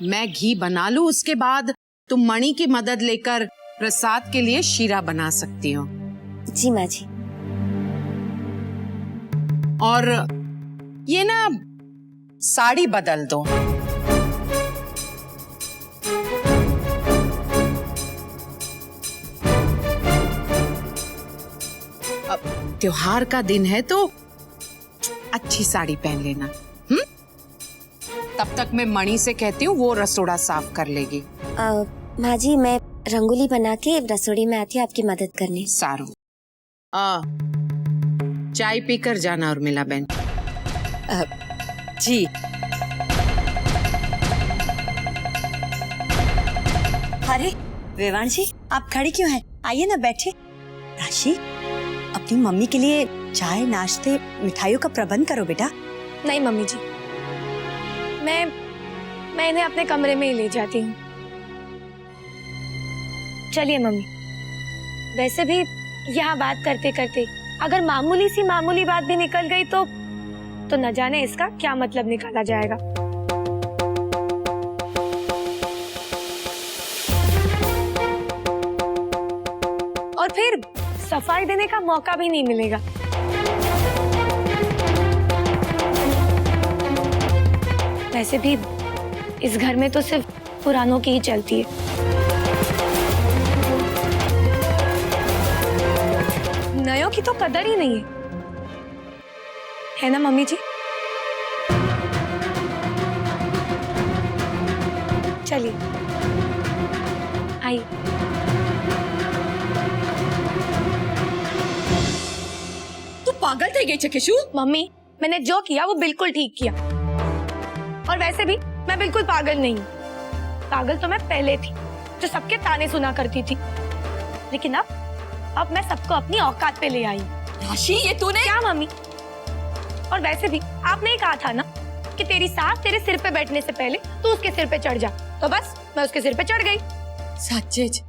मैं घी बना लूं, उसके बाद तुम मणि की मदद लेकर प्रसाद के लिए शीरा बना सकती हो। जी माँ जी। और ये ना साड़ी बदल दो। अब त्योहार का दिन है तो अच्छी साड़ी पहन लेना। तब तक मैं मणि से कहती हूँ, वो रसोड़ा साफ कर लेगी। माँ जी, मैं रंगोली बना के रसोड़ी में आती हूँ आपकी मदद करने। सारू, चाय पीकर जाना उर्मिला बहन। जी। अरे वेवान जी, आप खड़ी क्यों हैं? आइए ना, बैठिए। राशि, अपनी मम्मी के लिए चाय, नाश्ते, मिठाइयों का प्रबंध करो बेटा। नहीं मम्मी जी, मैं इन्हें अपने कमरे में ही ले जाती हूँ। चलिए मम्मी। वैसे भी यहाँ बात करते करते अगर मामूली बात भी निकल गई तो न जाने इसका क्या मतलब निकाला जाएगा। और फिर सफाई देने का मौका भी नहीं मिलेगा। वैसे भी इस घर में तो सिर्फ पुरानों की ही चलती है। नयों की तो कदर ही नहीं है ना मम्मी जी? चलिए आइए। तू पागल थे गई चकेशु? मम्मी, मैंने जो किया वो बिल्कुल ठीक किया। और वैसे भी मैं बिल्कुल पागल नहीं हूँ। पागल तो मैं पहले थी, जो सबके ताने सुना करती थी। लेकिन अब मैं सबको अपनी औकात पे ले आई। राशि, ये तूने क्या मम्मी? और वैसे भी आपने ही कहा था ना कि तेरी सास तेरे सिर पे बैठने से पहले तू उसके सिर पे चढ़ जा, तो बस मैं उसके सिर पे चढ़ गई। सच्चेज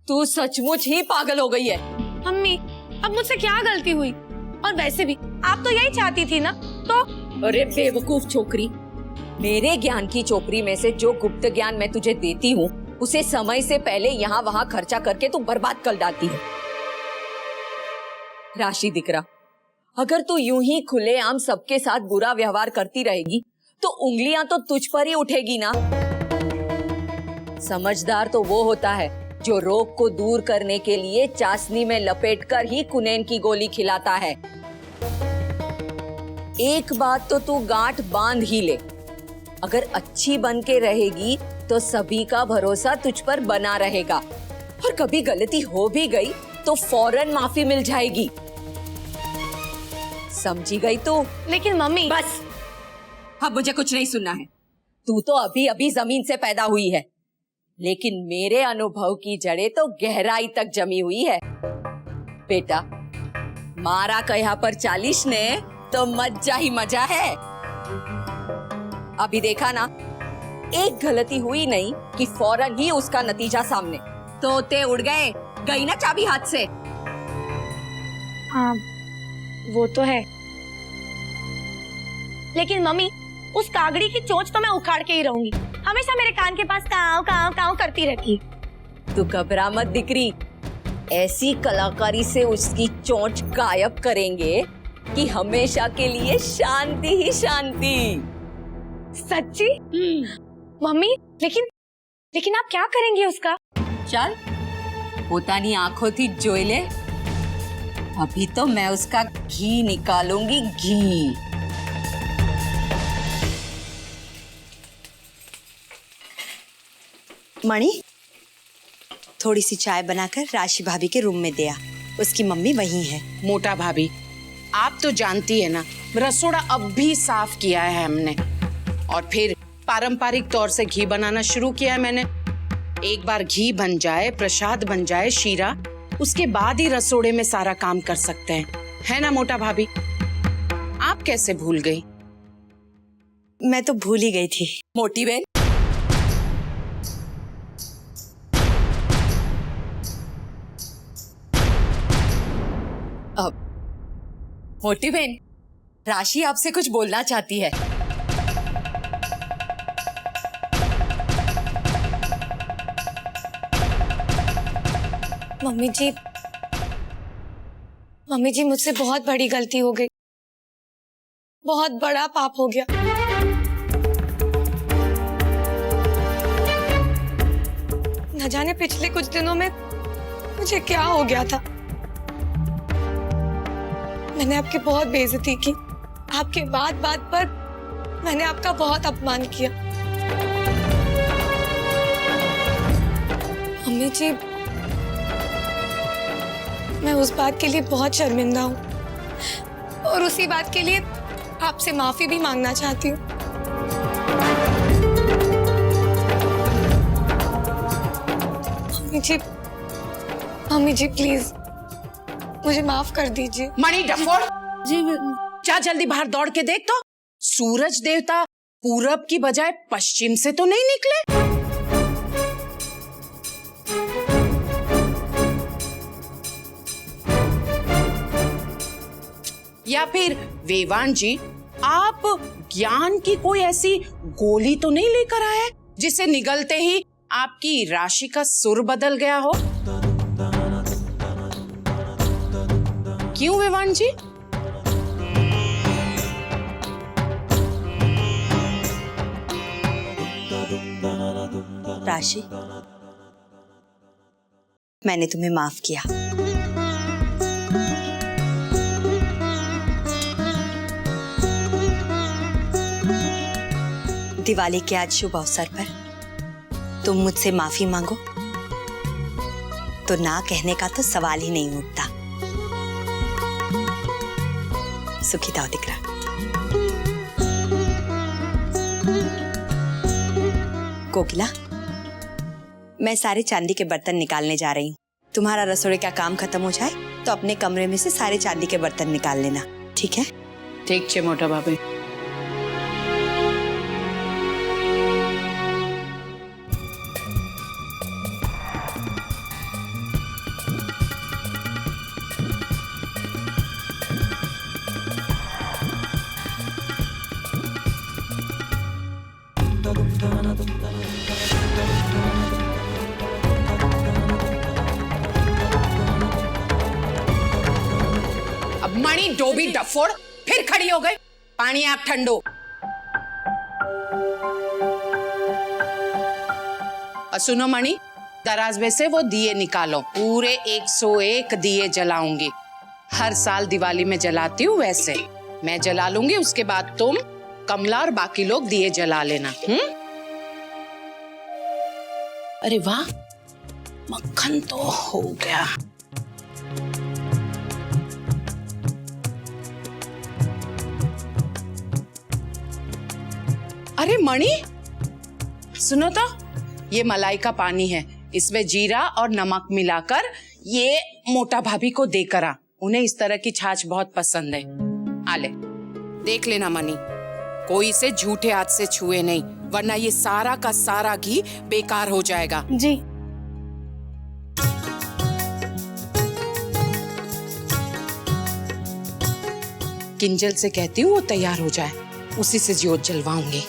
तू सचमुच ही पागल हो गई है। मम्मी, अब मुझसे क्या गलती हुई? और वैसे भी आप तो यही चाहती थी ना, तो। अरे बेवकूफ छोकरी, मेरे ज्ञान की चोपड़ी में से जो गुप्त ज्ञान मैं तुझे देती हूँ उसे समय से पहले यहाँ वहाँ खर्चा करके तू बर्बाद कर डालती है। राशि दिकरा, अगर तू यूं ही खुलेआम सबके साथ बुरा व्यवहार करती रहेगी तो उंगलियां तो तुझ पर ही उठेगी ना। समझदार तो वो होता है जो रोग को दूर करने के लिए चाशनी में लपेटकर ही कुनैन की गोली खिलाता है। एक बात तो तू गांठ बांध ही ले, अगर अच्छी बन के रहेगी तो सभी का भरोसा तुझ पर बना रहेगा, और कभी गलती हो भी गई तो फौरन माफी मिल जाएगी। समझी गई तू? लेकिन मम्मी। बस, अब मुझे कुछ नहीं सुनना है। तू तो अभी अभी जमीन से पैदा हुई है, लेकिन मेरे अनुभव की जड़ें तो गहराई तक जमी हुई है। बेटा, मारा कहा पर 40 ने तो मजा ही मजा है। अभी देखा ना, एक गलती हुई नहीं कि फौरन ही उसका नतीजा सामने। तोते उड़ गए, गई ना चाबी हाथ से। हाँ, वो तो है। लेकिन मम्मी, उस कागड़ी की चोंच तो मैं उखाड़ के ही रहूंगी। हमेशा मेरे कान के पास काव काव काव करती रहती है। तू घबरा मत दिकरी, ऐसी कलाकारी से उसकी चोंच गायब करेंगे कि हमेशा के लिए शांति ही शांति। सच्ची? मम्मी, लेकिन आप क्या करेंगे उसका? चल, पोतानी आंखों थी जोई ले। अभी तो मैं उसका घी निकालूंगी, घी। मणि, थोड़ी सी चाय बनाकर राशि भाभी के रूम में दे आ, उसकी मम्मी वहीं है। मोटा भाभी, आप तो जानती है ना, रसोड़ा अब भी साफ किया है हमने, और फिर पारंपरिक तौर से घी बनाना शुरू किया है मैंने। एक बार घी बन जाए, प्रसाद बन जाए, शीरा, उसके बाद ही रसोड़े में सारा काम कर सकते हैं, है ना मोटा भाभी? आप कैसे भूल गई? मैं तो भूल ही गई थी। मोटी बहन, मोटी बहन, राशि आपसे कुछ बोलना चाहती है। मम्मी जी मुझसे बहुत बड़ी गलती हो गई, बहुत बड़ा पाप हो गया। न जाने पिछले कुछ दिनों में मुझे क्या हो गया था। मैंने आपकी बहुत बेइज्जती की, आपके बात बात पर मैंने आपका बहुत अपमान किया। मम्मी जी, मैं उस बात के लिए बहुत शर्मिंदा हूँ और उसी बात के लिए आपसे माफी भी मांगना चाहती हूँ। मम्मी जी प्लीज मुझे माफ कर दीजिए। मणि डफोड़ जी, जा जल्दी बाहर दौड़ के देख तो सूरज देवता पूरब की बजाय पश्चिम से तो नहीं निकले। या फिर वेवान जी, आप ज्ञान की कोई ऐसी गोली तो नहीं लेकर आए जिसे निगलते ही आपकी राशि का सुर बदल गया हो? क्यों वेवान जी? राशि, मैंने तुम्हें माफ किया। दिवाली के आज शुभ अवसर पर तुम मुझसे माफी मांगो तो ना कहने का तो सवाल ही नहीं उठता। सुखी दाओ दिकरा। कोकिला, मैं सारे चांदी के बर्तन निकालने जा रही हूँ। तुम्हारा रसोई का काम खत्म हो जाए तो अपने कमरे में से सारे चांदी के बर्तन निकाल लेना, ठीक है? ठीक छे मोटा भाभी। अब मणि डोबी डफोड़ फिर खड़ी हो गई। पानी आप ठंडो। और सुनो मणि, दराज में से वो दिए निकालो। पूरे 101 दिए जलाऊंगी। हर साल दिवाली में जलाती हूँ, वैसे मैं जला लूंगी। उसके बाद तुम, कमला और बाकी लोग दिए जला लेना। अरे वाह, मक्खन तो हो गया। अरे मणि, सुनो तो, ये मलाई का पानी है। इसमें जीरा और नमक मिलाकर ये मोटा भाभी को देकर आ। उन्हें इस तरह की छाछ बहुत पसंद है। आले, देख लेना मणि, कोई इसे झूठे हाथ से छुए नहीं, वरना ये सारा का सारा घी बेकार हो जाएगा। जी। किंजल से कहती हूँ वो तैयार हो जाए, उसी से ज्योत जलवाऊंगी।